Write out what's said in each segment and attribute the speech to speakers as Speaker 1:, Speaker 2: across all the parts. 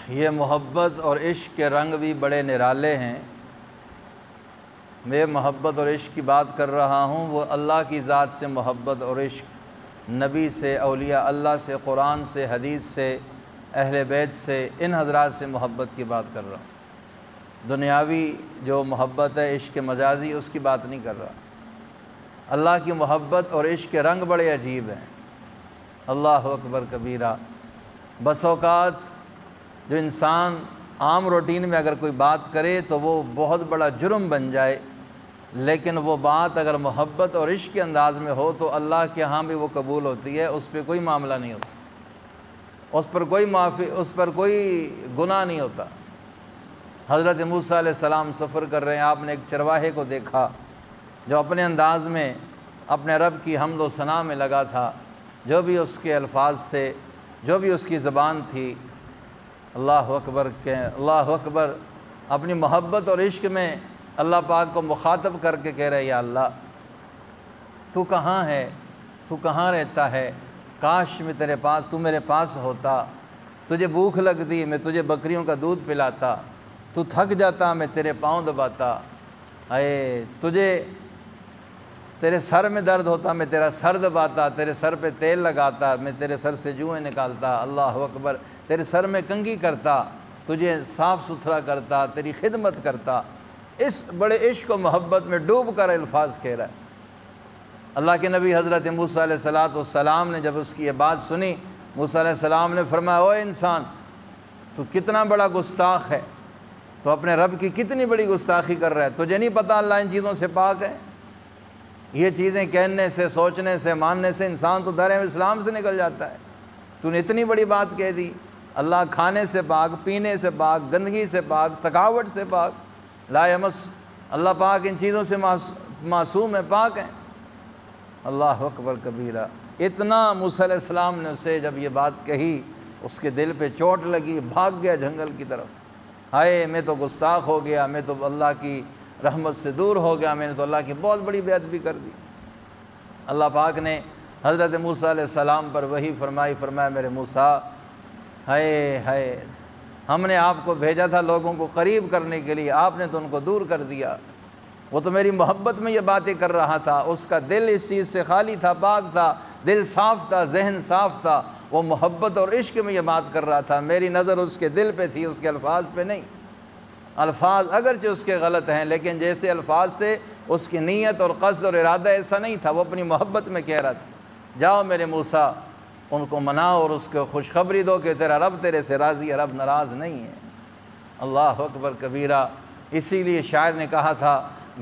Speaker 1: یہ محبت اور عشق کے رنگ بھی بڑے نرالے ہیں۔ میں محبت اور عشق کی بات کر رہا ہوں، وہ اللہ کی ذات سے محبت اور عشق، نبی سے، اولیاء اللہ سے، قرآن سے، حدیث سے، اہل بیت سے، ان حضرات سے محبت کی بات کر رہا ہوں۔ دنیاوی جو محبت ہے عشق مجازی، اس کی بات نہیں کر رہا۔ اللہ کی محبت اور عشق کے رنگ بڑے عجیب ہیں۔ اللہ اکبر کبیرہ۔ بس اوقات جو انسان عام روٹین میں اگر کوئی بات کرے تو وہ بہت بڑا جرم بن جائے، لیکن وہ بات اگر محبت اور عشق کے انداز میں ہو تو اللہ کے ہاں بھی وہ قبول ہوتی ہے، اس پہ کوئی معاملہ نہیں ہوتا، اس پر کوئی معافی، اس پر کوئی گناہ نہیں ہوتا۔ حضرت موسیٰ علیہ السلام سفر کر رہے ہیں، آپ نے ایک چرواہے کو دیکھا جو اپنے انداز میں اپنے رب کی حمد و ثنا میں لگا تھا، جو بھی اس کے الفاظ تھے، جو بھی اس کی زبان تھی، اللہ اکبر کہ اللہ اکبر، اپنی محبت اور عشق میں اللہ پاک کو مخاطب کر کے کہہ رہے، یا اللہ تو کہاں ہے، تو کہاں رہتا ہے، کاش میں تیرے پاس، تو میرے پاس ہوتا، تجھے بھوک لگتی میں تجھے بکریوں کا دودھ پلاتا، تو تھک جاتا میں تیرے پاؤں دباتا، اے تجھے تیرے سر میں درد ہوتا میں تیرا سر دباتا، تیرے سر پہ تیل لگاتا، میں تیرے سر سے جوئیں نکالتا، اللہ اکبر، تیرے سر میں کنگھی کرتا، تجھے صاف ستھرا کرتا، تیری خدمت کرتا۔ اس بڑے عشق و محبت میں ڈوب کر الفاظ کہہ رہا ہے۔ اللہ کے نبی حضرت موسیٰ علیہ السلام نے جب اس کی یہ بات سنی، موسیٰ علیہ السلام نے فرمایا، اوے انسان، تو کتنا بڑا گستاخ ہے، تو اپنے رب کی کتنی بڑی گستاخی کر رہا ہے، تجھے نہیں پتہ اللہ ان چیزوں سے پاک ہے؟ یہ چیزیں کہنے سے، سوچنے سے، ماننے سے انسان تو دائرۂ اسلام سے نکل جاتا ہے۔ تو نے اتنی بڑی بات کہہ دی، اللہ کھانے سے پاک، پینے سے پاک، گندگی سے پاک، تھکاوٹ سے پاک، لا یمس، اللہ پاک ان چیزوں سے معصوم ہے، پاک ہیں۔ اللہ اکبر کبیرہ۔ اتنا موسیٰ علیہ السلام نے اسے جب یہ بات کہی، اس کے دل پہ چوٹ لگی، بھاگ گیا جنگل کی طرف، ہائے میں تو گستاخ ہو گیا، میں تو اللہ کی رحمت سے دور ہو گیا، میں نے تو اللہ کی بہت بڑی بے ادبی کر دی۔ اللہ پاک نے حضرت موسیٰ علیہ السلام پر وحی فرمایا میرے موسیٰ، ہائے ہائے، ہم نے آپ کو بھیجا تھا لوگوں کو قریب کرنے کے لیے، آپ نے تو ان کو دور کر دیا۔ وہ تو میری محبت میں یہ باتیں کر رہا تھا، اس کا دل اس چیز سے خالی تھا، پاک تھا، دل صاف تھا، ذہن صاف تھا، وہ محبت اور عشق میں یہ بات کر رہا تھا، میری نظر اس کے دل پہ تھی، اس کے الفاظ پہ نہیں۔ الفاظ اگرچہ اس کے غلط ہیں، لیکن جیسے الفاظ تھے اس کی نیت اور قصد اور ارادہ ایسا نہیں تھا، وہ اپنی محبت میں کہہ رہا تھا۔ جاؤ میرے موسیٰ، ان کو مناؤ اور اس کو خوشخبری دو کہ تیرا رب تیرے سے راضی ہے، رب ناراض نہیں ہے۔ اللہ اکبر کبیرہ۔ اسی لیے شاعر نے کہا تھا،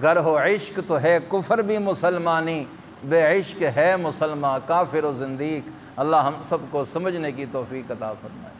Speaker 1: گر ہو عشق تو ہے کفر بھی مسلمانی، بے عشق ہے مسلمان کافر و زندیق۔ اللہ ہم سب کو سمجھنے کی توفیق عطا فرمائے۔